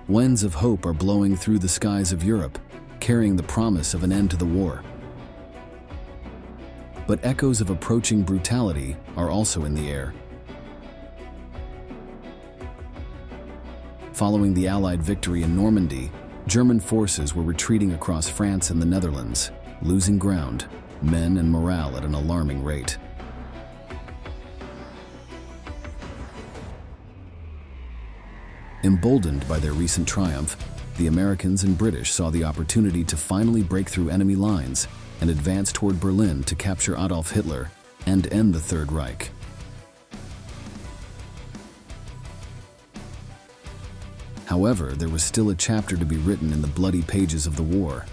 Winds of hope are blowing through the skies of Europe, carrying the promise of an end to the war. But echoes of approaching brutality are also in the air. Following the Allied victory in Normandy, German forces were retreating across France and the Netherlands, losing ground, men and morale at an alarming rate. Emboldened by their recent triumph, the Americans and British saw the opportunity to finally break through enemy lines and advance toward Berlin to capture Adolf Hitler and end the Third Reich. However, there was still a chapter to be written in the bloody pages of the war.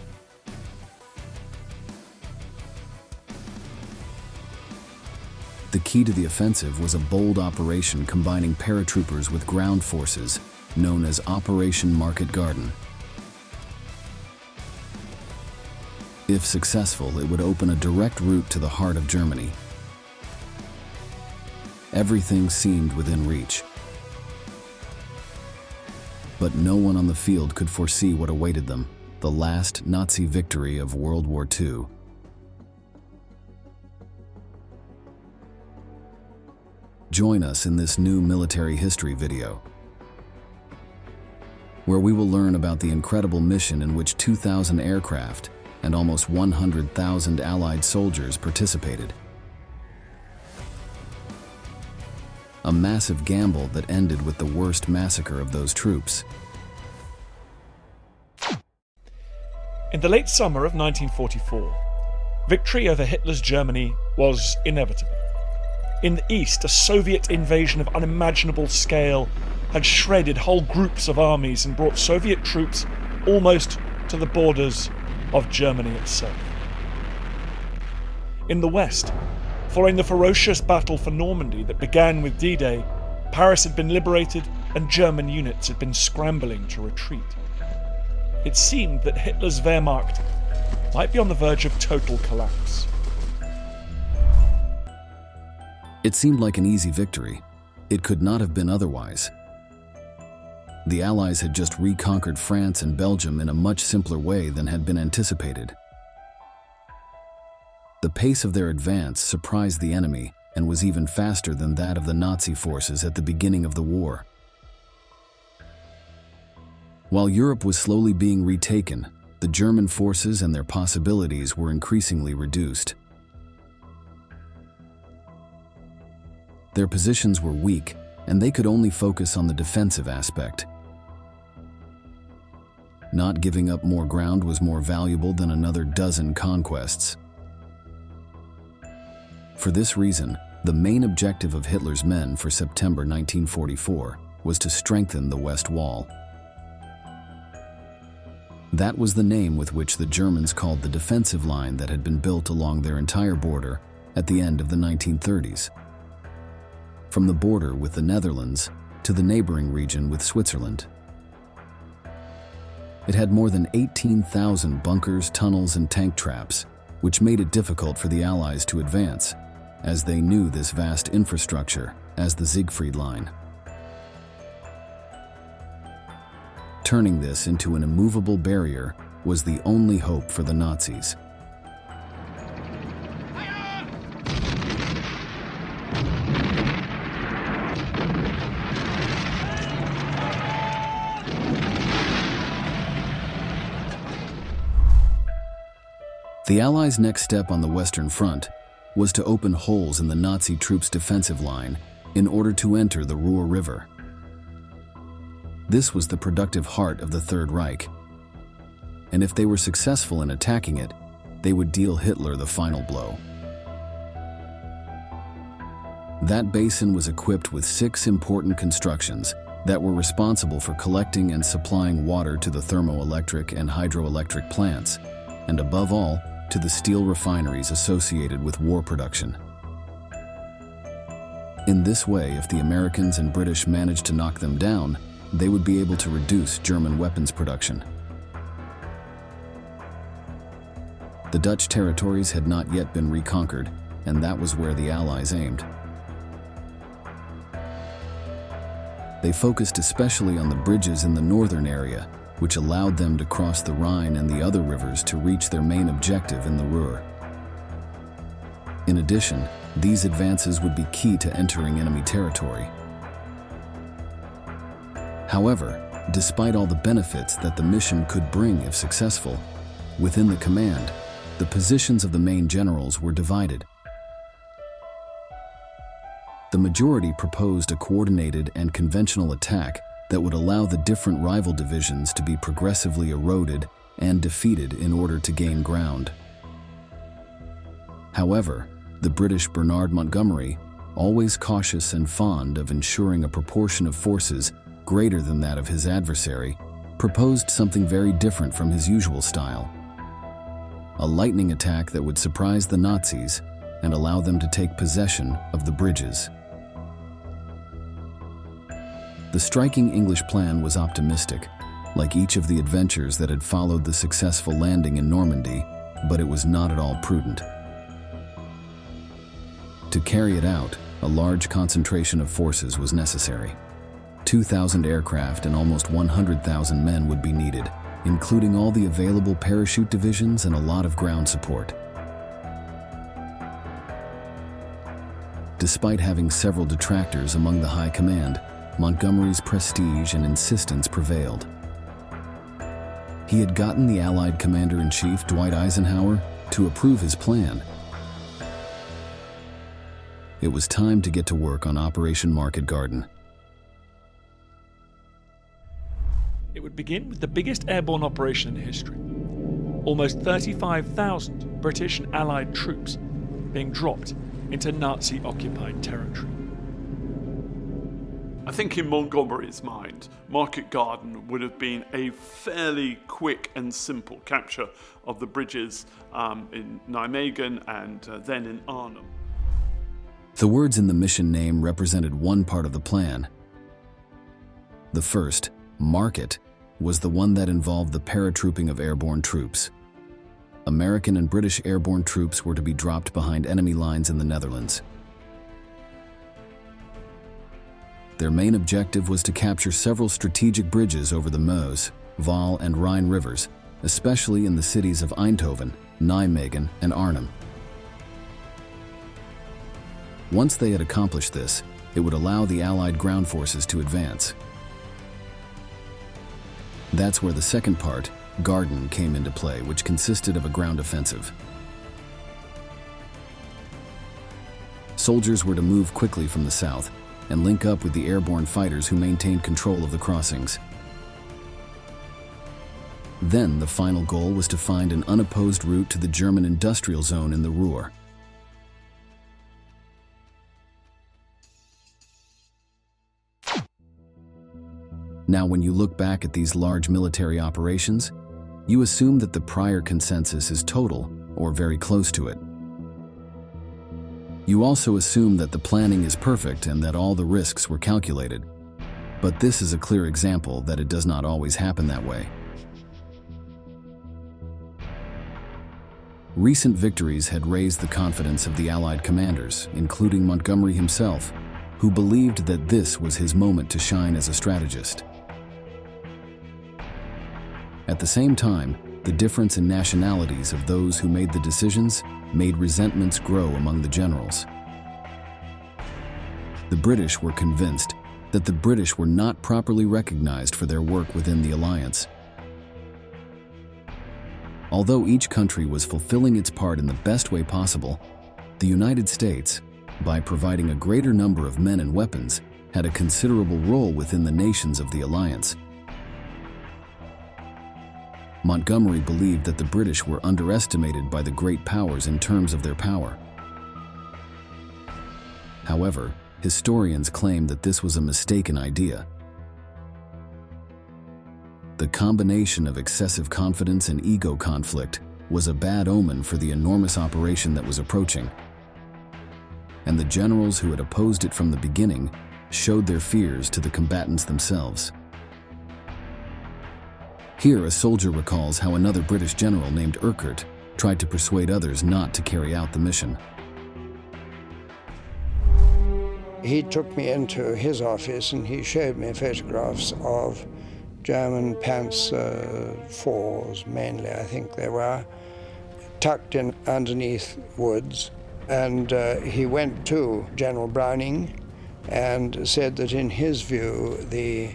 The key to the offensive was a bold operation combining paratroopers with ground forces, known as Operation Market Garden. If successful, it would open a direct route to the heart of Germany. Everything seemed within reach. But no one on the field could foresee what awaited them, the last Nazi victory of World War II. Join us in this new military history video, where we will learn about the incredible mission in which 2,000 aircraft and almost 100,000 Allied soldiers participated. A massive gamble that ended with the worst massacre of those troops. In the late summer of 1944, victory over Hitler's Germany was inevitable. In the east, a Soviet invasion of unimaginable scale had shredded whole groups of armies and brought Soviet troops almost to the borders of Germany itself. In the west, following the ferocious battle for Normandy that began with D-Day, Paris had been liberated and German units had been scrambling to retreat. It seemed that Hitler's Wehrmacht might be on the verge of total collapse. It seemed like an easy victory. It could not have been otherwise. The Allies had just reconquered France and Belgium in a much simpler way than had been anticipated. The pace of their advance surprised the enemy and was even faster than that of the Nazi forces at the beginning of the war. While Europe was slowly being retaken, the German forces and their possibilities were increasingly reduced. Their positions were weak, and they could only focus on the defensive aspect. Not giving up more ground was more valuable than another dozen conquests. For this reason, the main objective of Hitler's men for September 1944 was to strengthen the West Wall. That was the name with which the Germans called the defensive line that had been built along their entire border at the end of the 1930s. From the border with the Netherlands to the neighboring region with Switzerland. It had more than 18,000 bunkers, tunnels, and tank traps, which made it difficult for the Allies to advance, as they knew this vast infrastructure as the Siegfried Line. Turning this into an immovable barrier was the only hope for the Nazis. The Allies' next step on the Western Front was to open holes in the Nazi troops' defensive line in order to enter the Ruhr River. This was the productive heart of the Third Reich, and if they were successful in attacking it, they would deal Hitler the final blow. That basin was equipped with 6 important constructions that were responsible for collecting and supplying water to the thermoelectric and hydroelectric plants, and above all, to the steel refineries associated with war production. In this way, if the Americans and British managed to knock them down, they would be able to reduce German weapons production. The Dutch territories had not yet been reconquered, and that was where the Allies aimed. They focused especially on the bridges in the northern area, which allowed them to cross the Rhine and the other rivers to reach their main objective in the Ruhr. In addition, these advances would be key to entering enemy territory. However, despite all the benefits that the mission could bring if successful, within the command, the positions of the main generals were divided. The majority proposed a coordinated and conventional attack that would allow the different rival divisions to be progressively eroded and defeated in order to gain ground. However, the British Bernard Montgomery, always cautious and fond of ensuring a proportion of forces greater than that of his adversary, proposed something very different from his usual style. A lightning attack that would surprise the Nazis and allow them to take possession of the bridges. The striking English plan was optimistic, like each of the adventures that had followed the successful landing in Normandy, but it was not at all prudent. To carry it out, a large concentration of forces was necessary. 2,000 aircraft and almost 100,000 men would be needed, including all the available parachute divisions and a lot of ground support. Despite having several detractors among the high command, Montgomery's prestige and insistence prevailed. He had gotten the Allied Commander-in-Chief, Dwight Eisenhower, to approve his plan. It was time to get to work on Operation Market Garden. It would begin with the biggest airborne operation in history. Almost 35,000 British and Allied troops being dropped into Nazi-occupied territory. I think in Montgomery's mind, Market Garden would have been a fairly quick and simple capture of the bridges in Nijmegen and then in Arnhem. The words in the mission name represented one part of the plan. The first, Market, was the one that involved the paratrooping of airborne troops. American and British airborne troops were to be dropped behind enemy lines in the Netherlands. Their main objective was to capture several strategic bridges over the Meuse, Waal, and Rhine rivers, especially in the cities of Eindhoven, Nijmegen, and Arnhem. Once they had accomplished this, it would allow the Allied ground forces to advance. That's where the second part, Garden, came into play, which consisted of a ground offensive. Soldiers were to move quickly from the south and link up with the airborne fighters who maintained control of the crossings. Then the final goal was to find an unopposed route to the German industrial zone in the Ruhr. Now, when you look back at these large military operations, you assume that the prior consensus is total or very close to it. You also assume that the planning is perfect and that all the risks were calculated. But this is a clear example that it does not always happen that way. Recent victories had raised the confidence of the Allied commanders, including Montgomery himself, who believed that this was his moment to shine as a strategist. At the same time, the difference in nationalities of those who made the decisions made resentments grow among the generals. The British were convinced that the British were not properly recognized for their work within the alliance. Although each country was fulfilling its part in the best way possible, the United States, by providing a greater number of men and weapons, had a considerable role within the nations of the alliance. Montgomery believed that the British were underestimated by the great powers in terms of their power. However, historians claim that this was a mistaken idea. The combination of excessive confidence and ego conflict was a bad omen for the enormous operation that was approaching. And the generals who had opposed it from the beginning showed their fears to the combatants themselves. Here, a soldier recalls how another British general named Urquhart tried to persuade others not to carry out the mission. He took me into his office and he showed me photographs of German Panzer IVs, mainly I think they were, tucked in underneath woods. And he went to General Browning and said that in his view the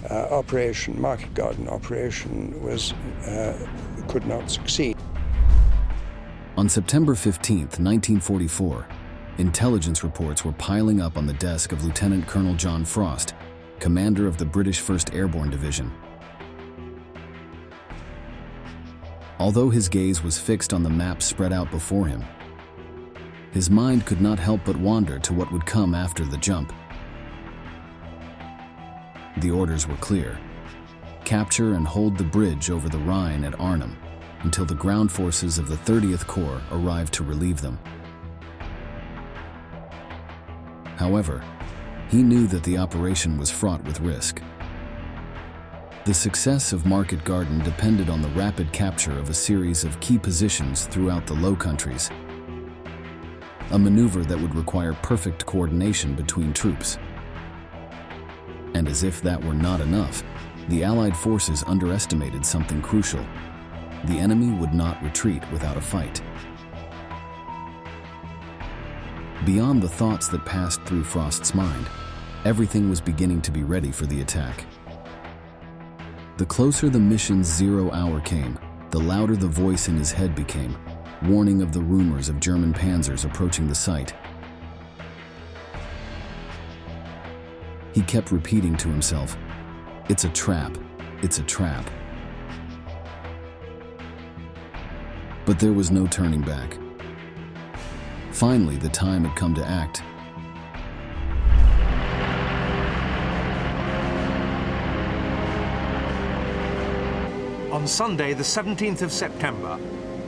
Market Garden operation could not succeed. On September 15th, 1944, intelligence reports were piling up on the desk of Lieutenant Colonel John Frost, commander of the British 1st Airborne Division. Although his gaze was fixed on the map spread out before him, his mind could not help but wander to what would come after the jump. The orders were clear: capture and hold the bridge over the Rhine at Arnhem until the ground forces of the 30th Corps arrived to relieve them. However, he knew that the operation was fraught with risk. The success of Market Garden depended on the rapid capture of a series of key positions throughout the Low Countries, a maneuver that would require perfect coordination between troops. And as if that were not enough, the Allied forces underestimated something crucial: the enemy would not retreat without a fight. Beyond the thoughts that passed through Frost's mind, everything was beginning to be ready for the attack. The closer the mission's 0 hour came, the louder the voice in his head became, warning of the rumors of German panzers approaching the site. He kept repeating to himself, "It's a trap, it's a trap." But there was no turning back. Finally, the time had come to act. On Sunday, the 17th of September,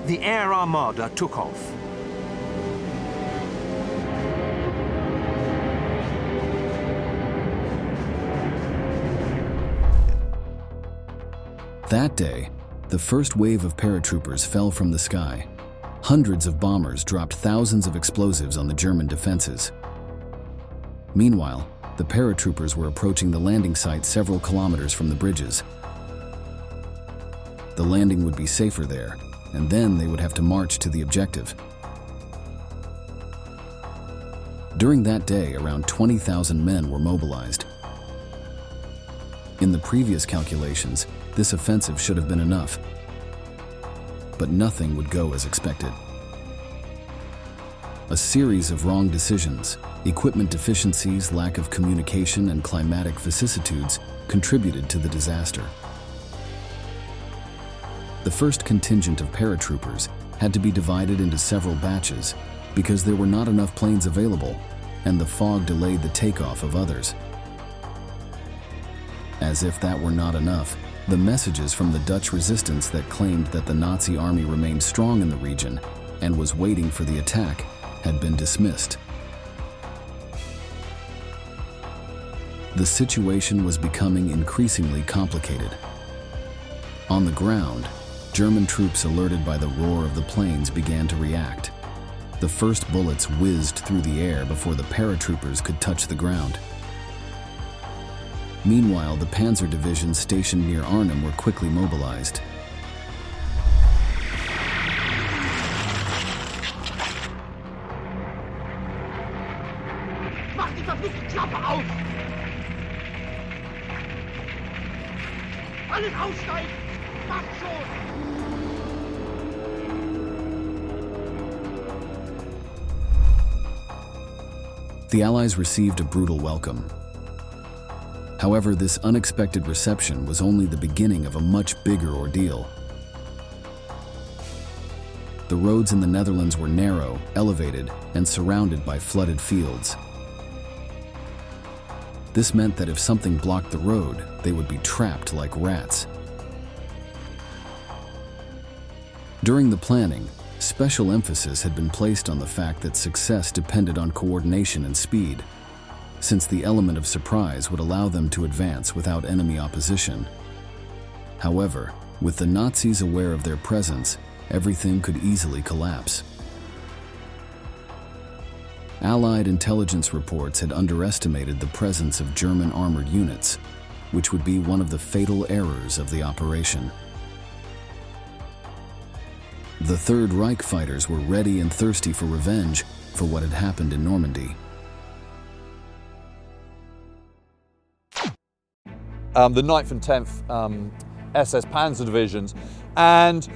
the Air Armada took off. That day, the first wave of paratroopers fell from the sky. Hundreds of bombers dropped thousands of explosives on the German defenses. Meanwhile, the paratroopers were approaching the landing site several kilometers from the bridges. The landing would be safer there, and then they would have to march to the objective. During that day, around 20,000 men were mobilized. In the previous calculations, this offensive should have been enough. But nothing would go as expected. A series of wrong decisions, equipment deficiencies, lack of communication, and climatic vicissitudes contributed to the disaster. The first contingent of paratroopers had to be divided into several batches because there were not enough planes available, and the fog delayed the takeoff of others. As if that were not enough, the messages from the Dutch resistance that claimed that the Nazi army remained strong in the region and was waiting for the attack had been dismissed. The situation was becoming increasingly complicated. On the ground, German troops alerted by the roar of the planes began to react. The first bullets whizzed through the air before the paratroopers could touch the ground. Meanwhile, the panzer divisions stationed near Arnhem were quickly mobilized. Mach die verfluchte Klappe auf! Alles aussteigen! Mach schon! The Allies received a brutal welcome. However, this unexpected reception was only the beginning of a much bigger ordeal. The roads in the Netherlands were narrow, elevated, and surrounded by flooded fields. This meant that if something blocked the road, they would be trapped like rats. During the planning, special emphasis had been placed on the fact that success depended on coordination and speed, since the element of surprise would allow them to advance without enemy opposition. However, with the Nazis aware of their presence, everything could easily collapse. Allied intelligence reports had underestimated the presence of German armored units, which would be one of the fatal errors of the operation. The Third Reich fighters were ready and thirsty for revenge for what had happened in Normandy. The 9th and 10th SS Panzer divisions, and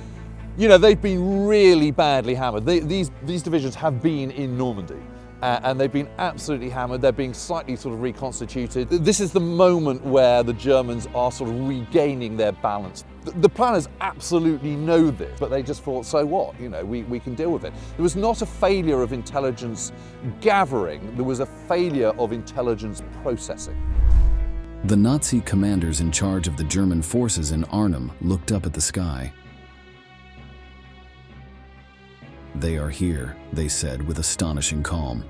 you know, they've been really badly hammered. These divisions have been in Normandy, and they've been absolutely hammered. They're being slightly sort of reconstituted. This is the moment where the Germans are sort of regaining their balance. The planners absolutely know this, but they just thought, so what? You know, we can deal with it. There was not a failure of intelligence gathering, there was a failure of intelligence processing. The Nazi commanders in charge of the German forces in Arnhem looked up at the sky. "They are here," they said with astonishing calm.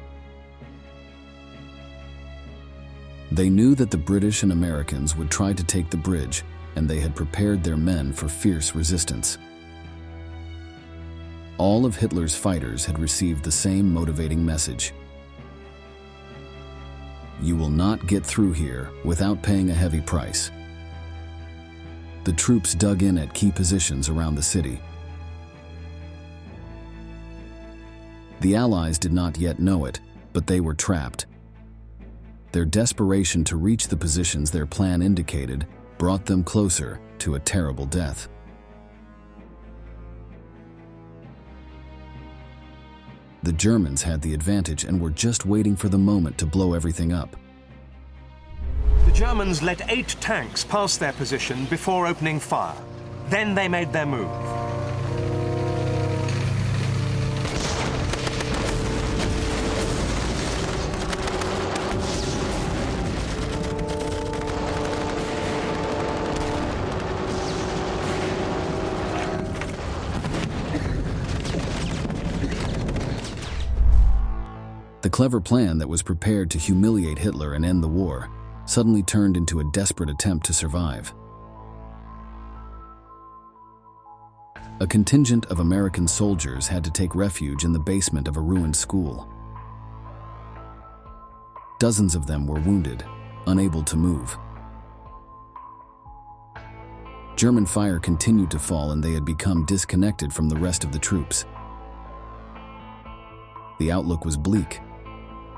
They knew that the British and Americans would try to take the bridge, and they had prepared their men for fierce resistance. All of Hitler's fighters had received the same motivating message. You will not get through here without paying a heavy price. The troops dug in at key positions around the city. The Allies did not yet know it, but they were trapped. Their desperation to reach the positions their plan indicated brought them closer to a terrible death. The Germans had the advantage and were just waiting for the moment to blow everything up. The Germans let 8 tanks pass their position before opening fire. Then they made their move. The clever plan that was prepared to humiliate Hitler and end the war suddenly turned into a desperate attempt to survive. A contingent of American soldiers had to take refuge in the basement of a ruined school. Dozens of them were wounded, unable to move. German fire continued to fall, and they had become disconnected from the rest of the troops. The outlook was bleak.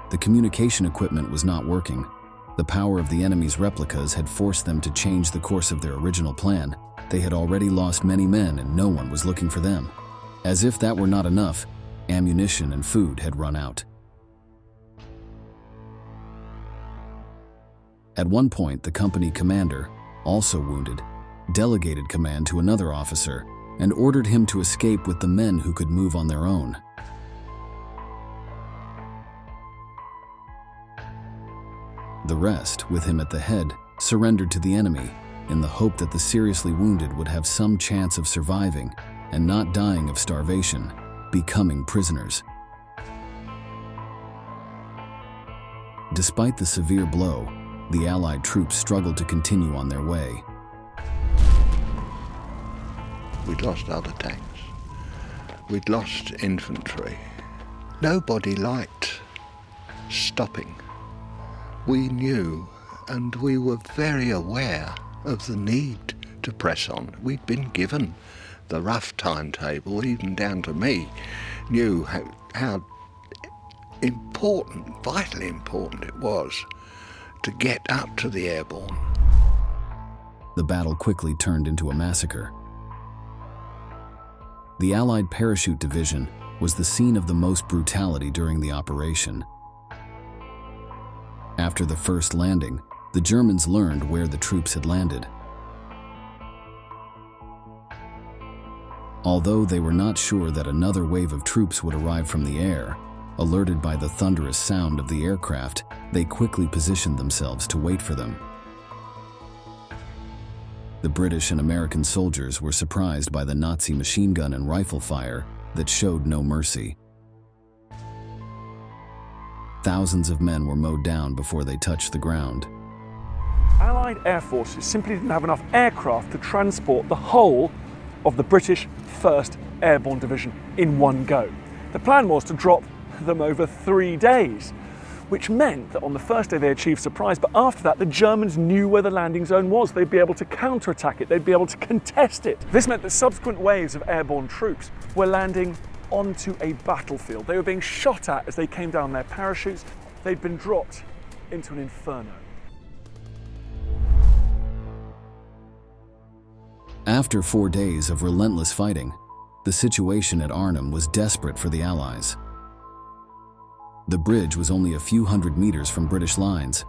The communication equipment was not working. The power of the enemy's replicas had forced them to change the course of their original plan. They had already lost many men, and no one was looking for them. As if that were not enough, ammunition and food had run out. At one point, the company commander, also wounded, delegated command to another officer and ordered him to escape with the men who could move on their own. The rest, with him at the head, surrendered to the enemy in the hope that the seriously wounded would have some chance of surviving and not dying of starvation, becoming prisoners. Despite the severe blow, the Allied troops struggled to continue on their way. We'd lost other tanks. We'd lost infantry. Nobody liked stopping. We knew, and we were very aware of the need to press on. We'd been given the rough timetable, even down to me, knew how important, vitally important it was to get up to the airborne. The battle quickly turned into a massacre. The Allied Parachute Division was the scene of the most brutality during the operation. After the first landing, the Germans learned where the troops had landed. Although they were not sure that another wave of troops would arrive from the air, alerted by the thunderous sound of the aircraft, they quickly positioned themselves to wait for them. The British and American soldiers were surprised by the Nazi machine gun and rifle fire that showed no mercy. Thousands of men were mowed down before they touched the ground. Allied air forces simply didn't have enough aircraft to transport the whole of the British 1st Airborne Division in one go. The plan was to drop them over 3 days, which meant that on the first day they achieved surprise, but after that the Germans knew where the landing zone was. They'd be able to counterattack it, they'd be able to contest it. This meant that subsequent waves of airborne troops were landing onto a battlefield. They were being shot at as they came down their parachutes. They'd been dropped into an inferno. After 4 days of relentless fighting, the situation at Arnhem was desperate for the Allies. The bridge was only a few hundred meters from British lines,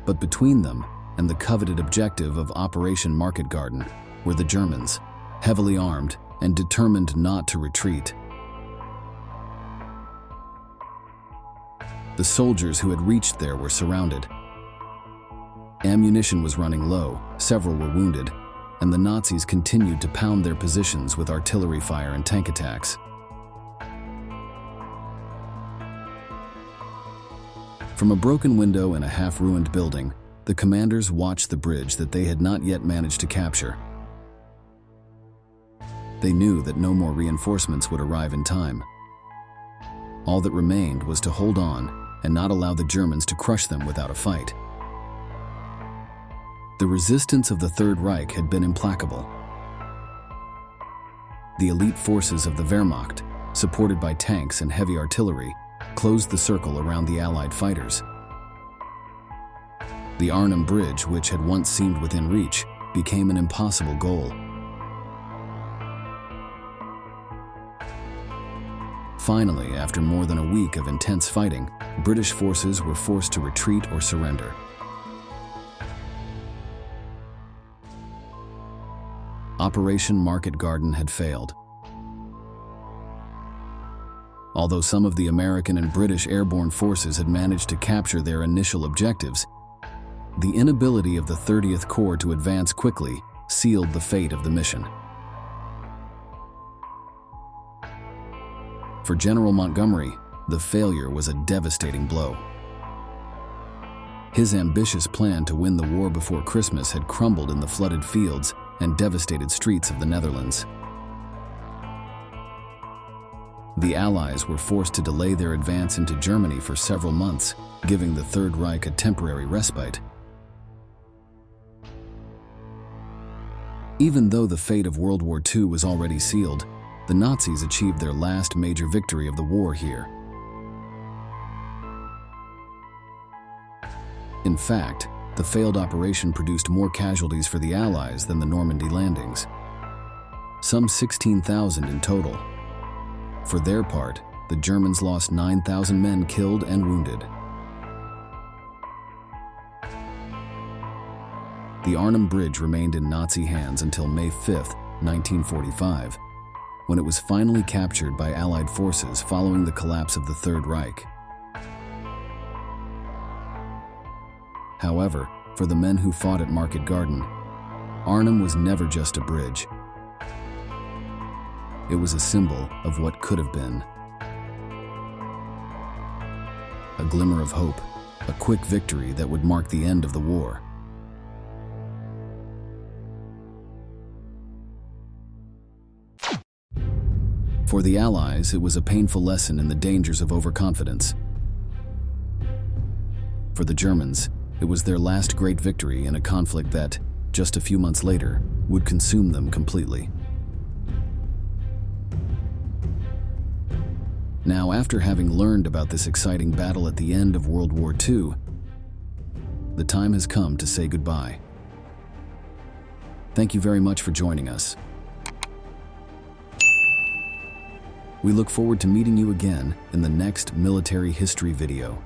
but between them and the coveted objective of Operation Market Garden were the Germans, heavily armed and determined not to retreat. The soldiers who had reached there were surrounded. Ammunition was running low, several were wounded, and the Nazis continued to pound their positions with artillery fire and tank attacks. From a broken window in a half-ruined building, the commanders watched the bridge that they had not yet managed to capture. They knew that no more reinforcements would arrive in time. All that remained was to hold on and not allow the Germans to crush them without a fight. The resistance of the Third Reich had been implacable. The elite forces of the Wehrmacht, supported by tanks and heavy artillery, closed the circle around the Allied fighters. The Arnhem Bridge, which had once seemed within reach, became an impossible goal. Finally, after more than a week of intense fighting, British forces were forced to retreat or surrender. Operation Market Garden had failed. Although some of the American and British airborne forces had managed to capture their initial objectives, the inability of the 30th Corps to advance quickly sealed the fate of the mission. For General Montgomery, the failure was a devastating blow. His ambitious plan to win the war before Christmas had crumbled in the flooded fields and devastated streets of the Netherlands. The Allies were forced to delay their advance into Germany for several months, giving the Third Reich a temporary respite. Even though the fate of World War II was already sealed, the Nazis achieved their last major victory of the war here. In fact, the failed operation produced more casualties for the Allies than the Normandy landings. Some 16,000 in total. For their part, the Germans lost 9,000 men killed and wounded. The Arnhem Bridge remained in Nazi hands until May 5, 1945, when it was finally captured by Allied forces following the collapse of the Third Reich. However, for the men who fought at Market Garden, Arnhem was never just a bridge. It was a symbol of what could have been. A glimmer of hope, a quick victory that would mark the end of the war. For the Allies, it was a painful lesson in the dangers of overconfidence. For the Germans, it was their last great victory in a conflict that, just a few months later, would consume them completely. Now, after having learned about this exciting battle at the end of World War II, the time has come to say goodbye. Thank you very much for joining us. We look forward to meeting you again in the next military history video.